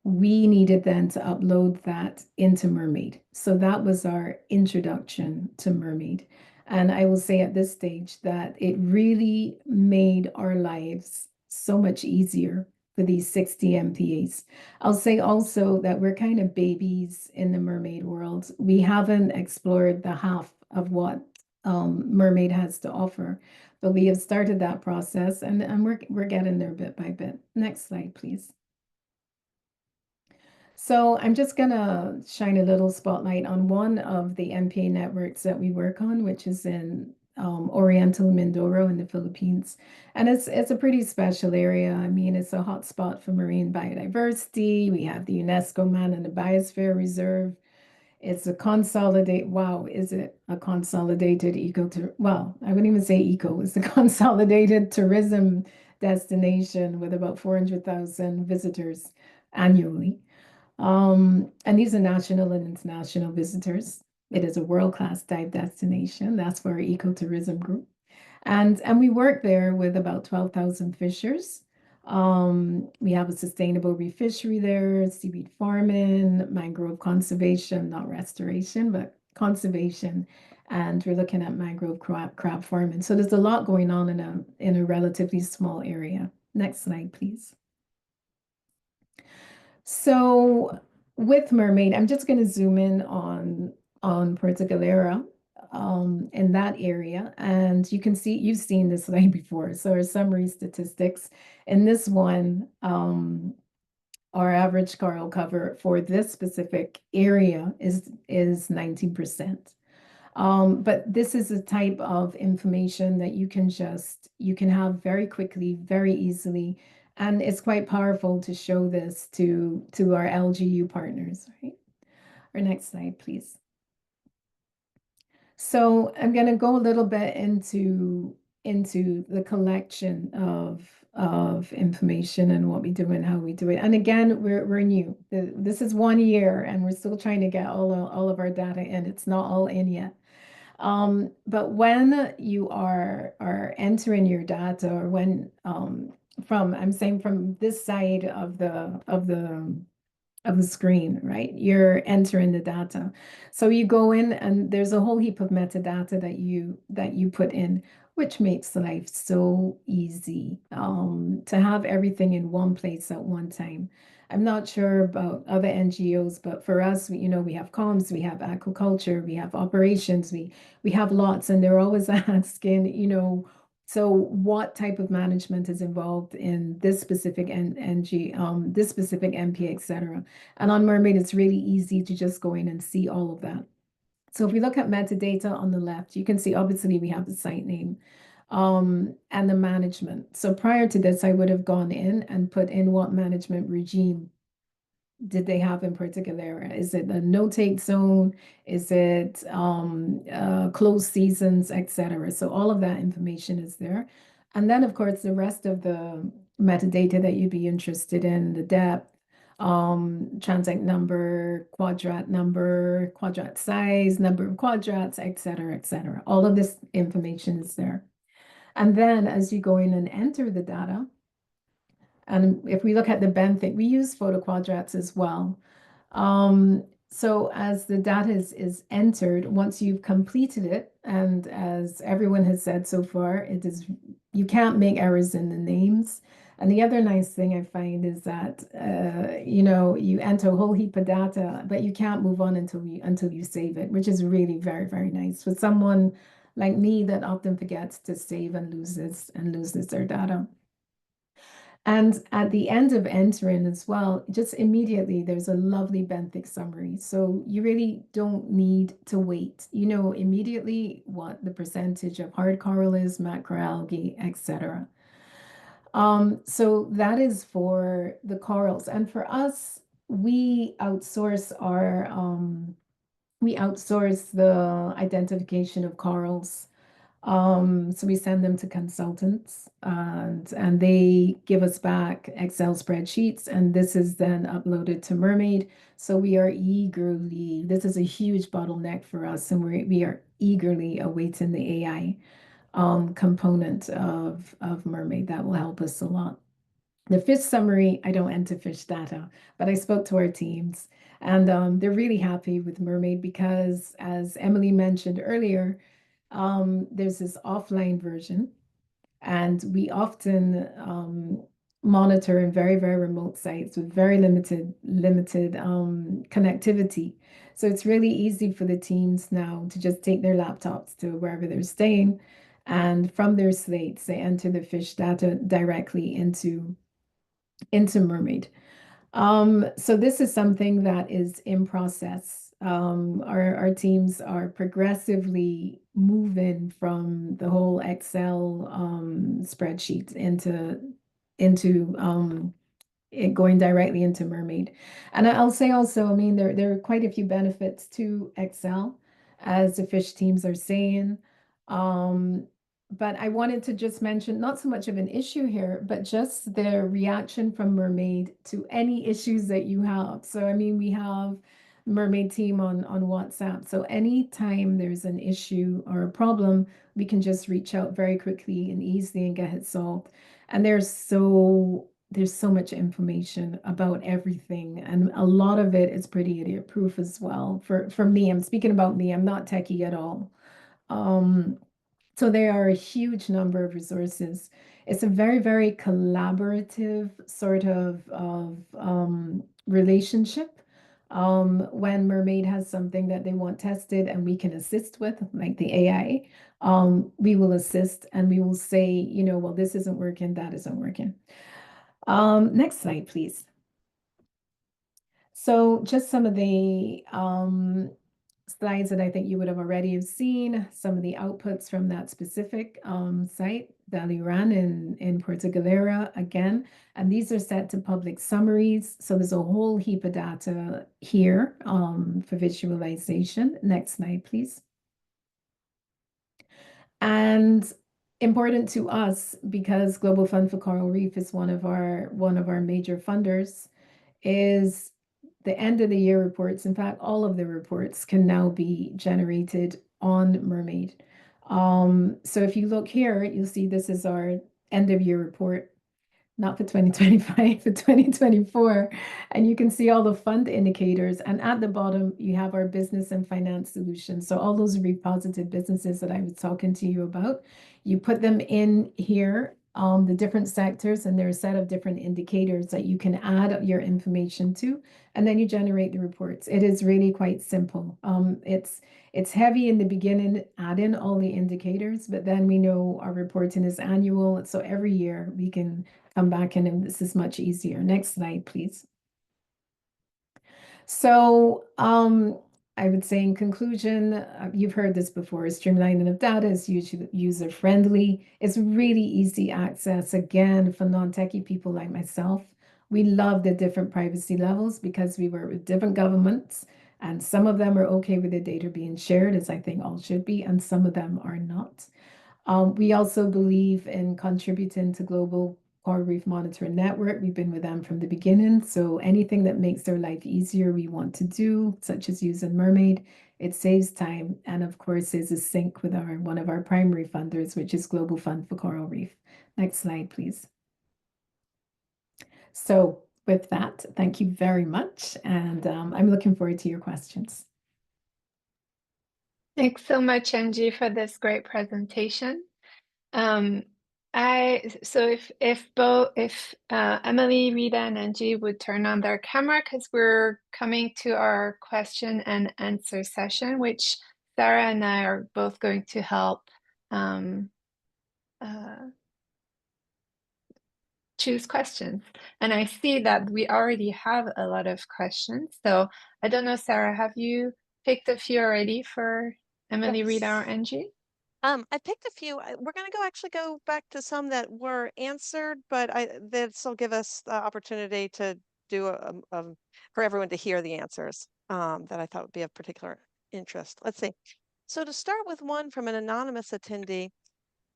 we needed then to upload that into MERMAID. So that was our introduction to MERMAID. And I will say at this stage that it really made our lives so much easier for these 60 MPAs. I'll say also that we're kind of babies in the mermaid world. We haven't explored the half of what MERMAID has to offer, but we have started that process and we're getting there bit by bit. Next slide, please. So I'm just gonna shine a little spotlight on one of the MPA networks that we work on, which is in Oriental Mindoro in the Philippines. And it's a pretty special area. I mean, it's a hot spot for marine biodiversity. We have the UNESCO Man and the Biosphere Reserve. It's a wow, is it a consolidated well, I wouldn't even say eco, it's a consolidated tourism destination with about 400,000 visitors annually. And these are national and international visitors. It is a world-class dive destination. That's for our ecotourism group. And we work there with about 12,000 fishers. We have a sustainable reef fishery there, seaweed farming, mangrove conservation, not restoration, but conservation. And we're looking at mangrove crab farming. So there's a lot going on in a relatively small area. Next slide, please. So with MERMAID, I'm just going to zoom in on Puerto Galera in that area. And you can see, you've seen this slide before. So our summary statistics in this one, our average coral cover for this specific area is 19%. But this is a type of information that you can have very quickly, very easily. And it's quite powerful to show this to our LGU partners, right? Our next slide, please. So I'm going to go a little bit into the collection of information and what we do and how we do it. And again, we're new. This is 1 year, and we're still trying to get all of our data in. It's not all in yet. But when you are entering your data, or when I'm saying from this side of the screen, right? You're entering the data. So you go in and there's a whole heap of metadata that you put in, which makes life so easy to have everything in one place at one time. I'm not sure about other NGOs, but for us, we have comms, we have aquaculture, we have operations, we have lots, and they're always asking, so what type of management is involved in this specific this specific MPA, et cetera. And on MERMAID, it's really easy to just go in and see all of that. So if we look at metadata on the left, you can see obviously we have the site name and the management. So prior to this, I would have gone in and put in what management regime did they have in Puerto Galera? Is it a no-take zone? Is it closed seasons, etc.? So all of that information is there. And then, of course, the rest of the metadata that you'd be interested in, the depth, transect number, quadrat size, number of quadrats, etc., etc. All of this information is there. And then as you go in and enter the data, and if we look at the Bento, we use photo quadrats as well. So as the data is entered, once you've completed it, and as everyone has said so far, you can't make errors in the names. And the other nice thing I find is that you enter a whole heap of data, but you can't move on until you save it, which is really very, very nice for someone like me that often forgets to save and loses their data. And at the end of entering as well, just immediately, there's a lovely benthic summary. So you really don't need to wait. You know immediately what the percentage of hard coral is, macroalgae, etc. So that is for the corals. And for us, we outsource the identification of corals. So we send them to consultants and they give us back Excel spreadsheets, and this is then uploaded to MERMAID. So this is a huge bottleneck for us, and we are eagerly awaiting the AI component of MERMAID that will help us a lot. The fish summary, I don't enter fish data, but I spoke to our teams and they're really happy with Mermaid because, as Emily mentioned earlier, there's this offline version, and we often monitor in very, very remote sites with very limited connectivity. So it's really easy for the teams now to just take their laptops to wherever they're staying, and from their slates, they enter the fish data directly into Mermaid. So this is something that is in process. Our teams are progressively moving from the whole Excel spreadsheet into going directly into Mermaid. And I'll say also, I mean, there are quite a few benefits to Excel, as the fish teams are saying. But I wanted to just mention not so much of an issue here, but just the reaction from Mermaid to any issues that you have. So, I mean, we have Mermaid team on WhatsApp. So anytime there's an issue or a problem, we can just reach out very quickly and easily and get it solved. And there's so much information about everything, and a lot of it is pretty idiot proof as well. For me, I'm speaking about me, I'm not techie at all. So there are a huge number of resources. It's a very, very collaborative sort of relationship. When Mermaid has something that they want tested and we can assist with, like the AI, we will assist and we will say, you know, well, this isn't working, that isn't working. Next slide, please. So just some of the slides that I think you would have already have seen, some of the outputs from that specific site, Daliran in Puerto Galera again, and these are set to public summaries. So there's a whole heap of data here for visualization. Next slide, please. And important to us, because Global Fund for Coral Reef is one of our major funders, is the end of the year reports. In fact, all of the reports can now be generated on Mermaid. So if you look here, you'll see this is our end of year report, not for 2025, for 2024. And you can see all the fund indicators. And at the bottom, you have our business and finance solutions. So all those reef positive businesses that I was talking to you about, you put them in here, the different sectors, and there are a set of different indicators that you can add your information to, and then you generate the reports. It is really quite simple. It's heavy in the beginning, add in all the indicators, but then we know our reporting is annual. So every year we can come back in and this is much easier. Next slide, please. So I would say in conclusion, you've heard this before, streamlining of data is user-friendly. It's really easy access, again, for non-techie people like myself. We love the different privacy levels because we work with different governments, and some of them are okay with the data being shared, as I think all should be, and some of them are not. We also believe in contributing to Global Coral Reef Monitoring Network. We've been with them from the beginning. So anything that makes their life easier, we want to do, such as using Mermaid. It saves time. And of course, is a sync with one of our primary funders, which is Global Fund for Coral Reef. Next slide, please. So with that, thank you very much. And I'm looking forward to your questions. Thanks so much, Angie, for this great presentation. So if Emily, Rita, and Angie would turn on their camera, because we're coming to our question and answer session, which Sarah and I are both going to help choose questions. And I see that we already have a lot of questions. So I don't know, Sarah, have you picked a few already for Emily, Rita, or Angie? I picked a few. We're going to actually go back to some that were answered, but this will give us the opportunity to do for everyone to hear the answers that I thought would be of particular interest. Let's see. So to start with one from an anonymous attendee,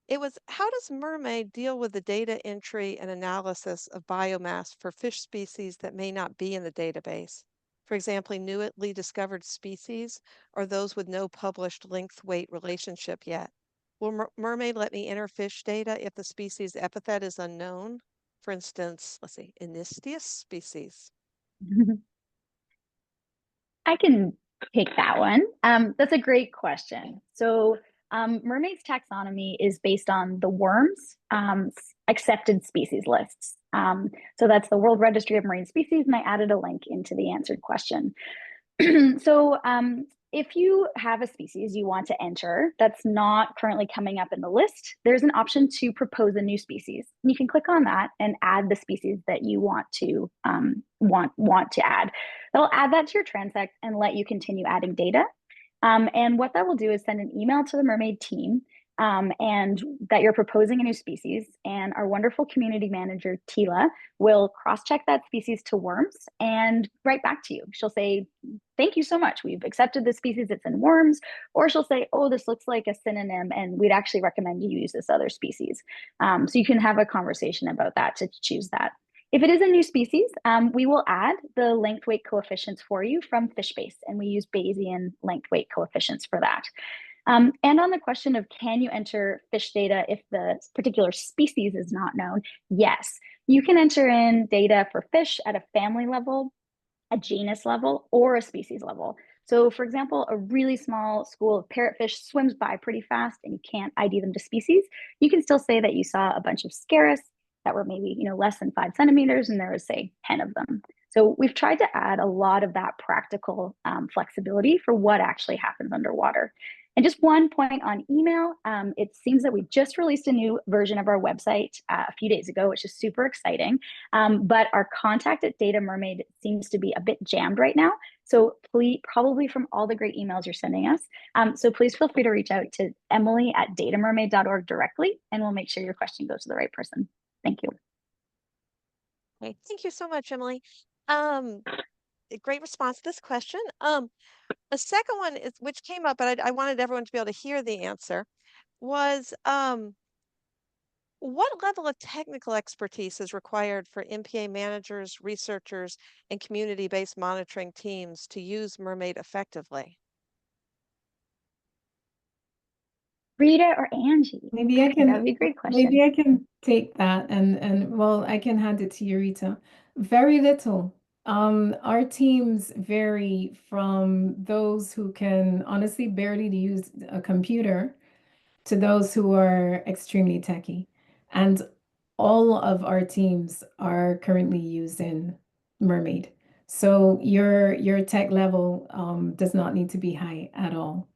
it was, how does Mermaid deal with the data entry and analysis of biomass for fish species that may not be in the database? For example, newly discovered species or those with no published length-weight relationship yet. Will Mermaid let me enter fish data if the species epithet is unknown? For instance, let's see, Inistius species? I can take that one. That's a great question. So mermaids taxonomy is based on the worms accepted species lists. So that's the World Registry of Marine Species, and I added a link into the answered question. So if you have a species you want to enter that's not currently coming up in the list, there's an option to propose a new species. You can click on that and add the species that you want to add. That'll add that to your transect and let you continue adding data. And what that will do is send an email to the Mermaid team and that you're proposing a new species. And our wonderful community manager, Tila, will cross-check that species to worms and write back to you. She'll say, thank you so much. We've accepted this species. It's in worms. Or she'll say, oh, this looks like a synonym, and we'd actually recommend you use this other species. So you can have a conversation about that to choose that. If it is a new species, we will add the length weight coefficients for you from FishBase, and we use Bayesian length weight coefficients for that. And on the question of can you enter fish data if the particular species is not known? Yes, you can enter in data for fish at a family level, a genus level, or a species level. So for example, a really small school of parrotfish swims by pretty fast and you can't ID them to species. You can still say that you saw a bunch of scarus that were maybe less than 5 centimeters, and there was, say, 10 of them. So we've tried to add a lot of that practical flexibility for what actually happens underwater. And just one point on email, it seems that we just released a new version of our website a few days ago, which is super exciting. But our contact at Data Mermaid seems to be a bit jammed right now. So please, probably from all the great emails you're sending us. So please feel free to reach out to Emily@datamermaid.org directly, and we'll make sure your question goes to the right person. Thank you. Okay, thank you so much, Emily. Great response to this question. A second one is, which came up, but I wanted everyone to be able to hear the answer, was what level of technical expertise is required for MPA managers, researchers, and community-based monitoring teams to use MERMAID effectively? Rita or Angie? Maybe I can. That would be a great question. Maybe I can take that and well, I can hand it to you, Rita. Very little. Our teams vary from those who can honestly barely use a computer to those who are extremely techy. And all of our teams are currently using MERMAID. So your tech level does not need to be high at all.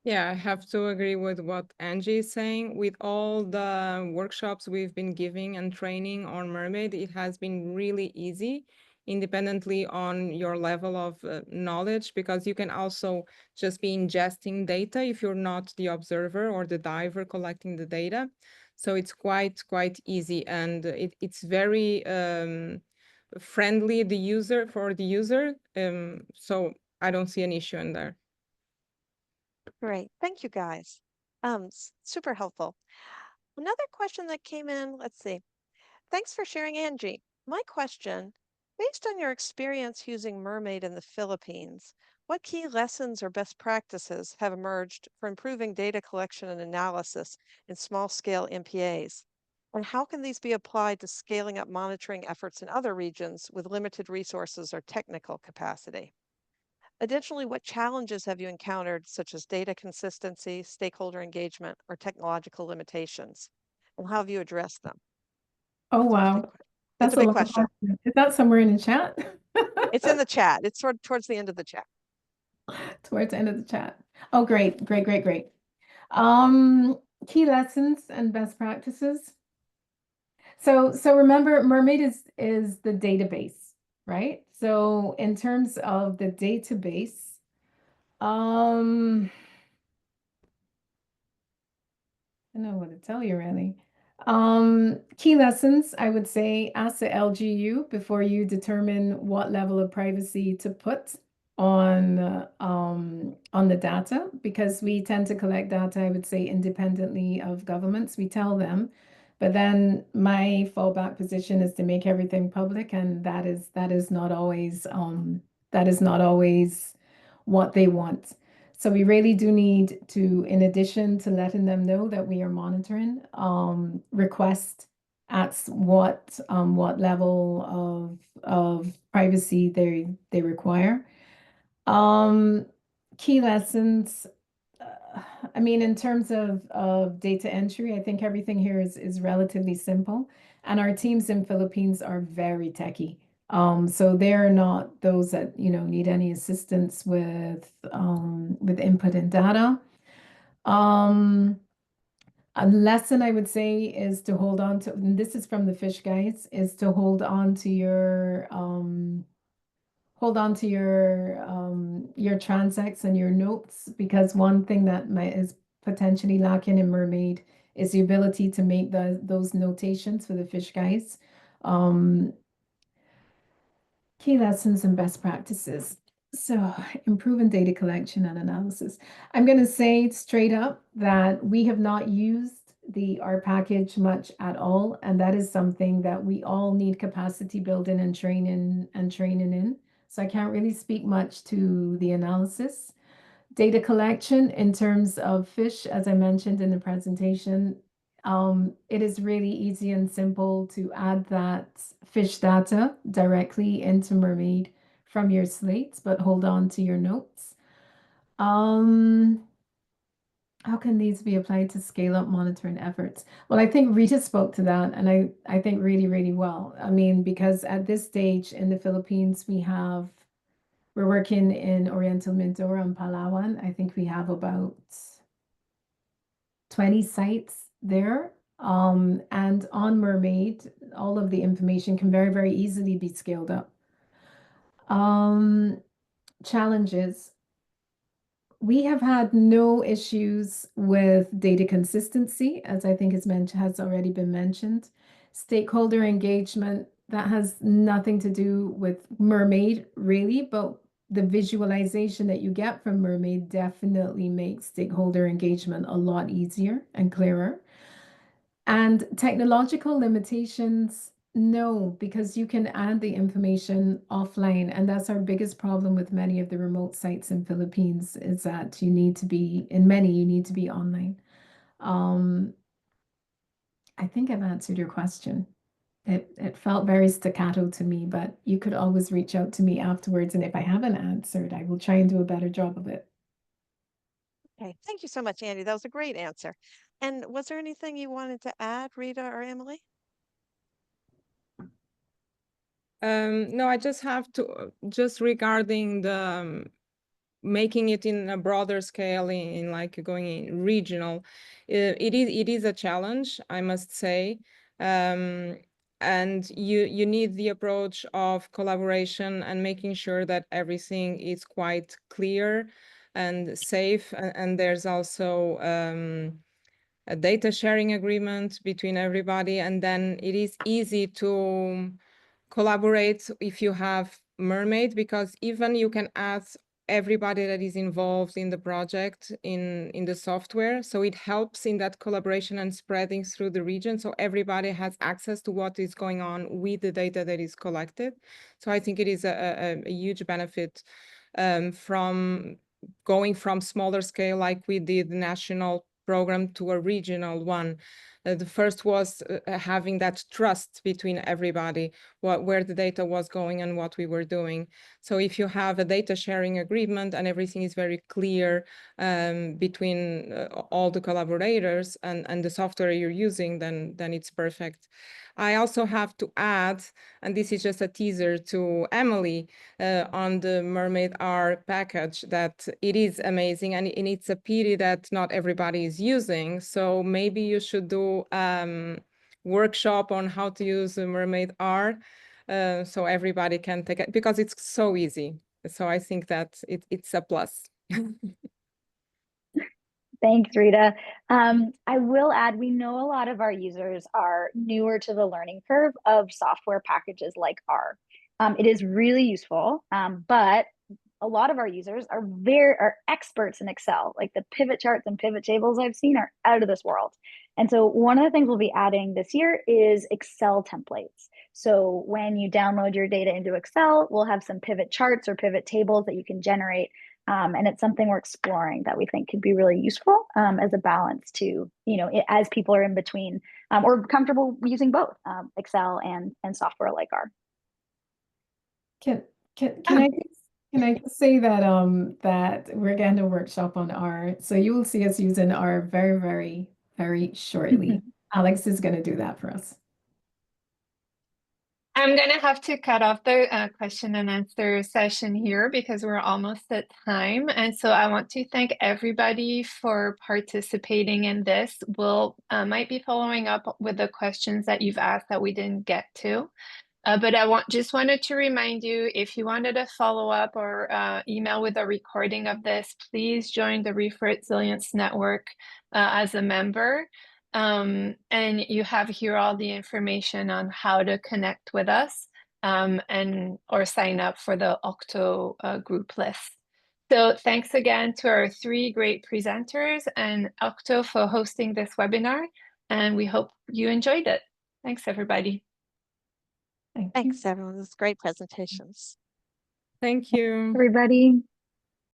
Yeah, I have to agree with what Angie is saying. With all the workshops we've been giving and training on MERMAID, it has been really easy, independently on your level of knowledge, because you can also just be ingesting data if you're not the observer or the diver collecting the data. So it's quite easy, and it's very friendly for the user. So I don't see an issue in there. Great, thank you guys. Super helpful. Another question that came in, let's see. Thanks for sharing, Angie. My question, based on your experience using MERMAID in the Philippines, what key lessons or best practices have emerged for improving data collection and analysis in small-scale MPAs? And how can these be applied to scaling up monitoring efforts in other regions with limited resources or technical capacity? Additionally, what challenges have you encountered, such as data consistency, stakeholder engagement, or technological limitations? And how have you addressed them? Oh, wow. It's a big question. Is that somewhere in the chat? It's in the chat. It's towards the end of the chat. Towards the end of the chat. Oh, great. Key lessons and best practices. So remember, MERMAID is the database, right? So in terms of the database, I don't know what to tell you really. Key lessons, I would say, ask the LGU before you determine what level of privacy to put on the data, because we tend to collect data, I would say, independently of governments. We tell them, but then my fallback position is to make everything public, and that is not always what they want. So we really do need to, in addition to letting them know that we are monitoring, request at what level of privacy they require. Key lessons. I mean, in terms of data entry, I think everything here is relatively simple, and our teams in Philippines are very techy. So they're not those that, you know, need any assistance with input and data. A lesson I would say is to hold on to, and this is from the fish guides, is to hold on to your transects and your notes, because one thing that is potentially lacking in MERMAID is the ability to make those notations for the fish guides. Key lessons and best practices. So, improving data collection and analysis. I'm going to say straight up that we have not used the R package much at all, and that is something that we all need capacity building and training in. So I can't really speak much to the analysis. Data collection in terms of fish, as I mentioned in the presentation, it is really easy and simple to add that fish data directly into MERMAID from your slates, but hold on to your notes. How can these be applied to scale up monitoring efforts? Well, I think Rita spoke to that, and I think really, really well. I mean, because at this stage in the Philippines, we're working in Oriental Mindoro and Palawan. I think we have about 20 sites there. And on MERMAID, all of the information can very, very easily be scaled up. Challenges. We have had no issues with data consistency, as I think has already been mentioned. Stakeholder engagement, that has nothing to do with MERMAID really, but the visualization that you get from MERMAID definitely makes stakeholder engagement a lot easier and clearer. And technological limitations, no, because you can add the information offline, and that's our biggest problem with many of the remote sites in Philippines, is that you need to be online. I think I've answered your question. It felt very staccato to me, but you could always reach out to me afterwards, and if I haven't answered, I will try and do a better job of it. Okay, thank you so much, Andy. That was a great answer. And was there anything you wanted to add, Rita or Emily? No, I just have to, just regarding the making it in a broader scale, in like going in regional, it is a challenge, I must say. And you need the approach of collaboration and making sure that everything is quite clear and safe. And there's also a data sharing agreement between everybody. And then it is easy to collaborate if you have MERMAID, because even you can add everybody that is involved in the project in the software. So it helps in that collaboration and spreading through the region. So everybody has access to what is going on with the data that is collected. So I think it is a huge benefit from going from smaller scale, like we did the national program, to a regional one. The first was having that trust between everybody, where the data was going and what we were doing. So if you have a data sharing agreement and everything is very clear between all the collaborators and the software you're using, then it's perfect. I also have to add, and this is just a teaser to Emily, on the MERMAID R package, that it is amazing, and it's a pity that not everybody is using. So maybe you should do workshop on how to use the MERMAID R, so everybody can take it, because it's so easy. So I think that it's a plus. Thanks, Rita. I will add, we know a lot of our users are newer to the learning curve of software packages like R. It is really useful, but a lot of our users are experts in Excel. Like the pivot charts and pivot tables I've seen are out of this world. And so one of the things we'll be adding this year is Excel templates. So when you download your data into Excel, we'll have some pivot charts or pivot tables that you can generate And it's something we're exploring that we think could be really useful as a balance to, as people are in between or comfortable using both Excel and software like R. Can I just say that that we're going to workshop on R, so you will see us using R very, very, very shortly. Alex is going to do that for us. I'm going to have to cut off the question and answer session here because we're almost at time. And so I want to thank everybody for participating in this. We'll might be following up with the questions that you've asked that we didn't get to. But I just wanted to remind you, if you wanted to follow up or email with a recording of this, please join the Reef Resilience Network as a member. And you have here all the information on how to connect with us or sign up for the Octo group list. So thanks again to our 3 great presenters and Octo for hosting this webinar. And we hope you enjoyed it. Thanks, everybody. Thanks, everyone. This is great presentations. Thank you. Everybody.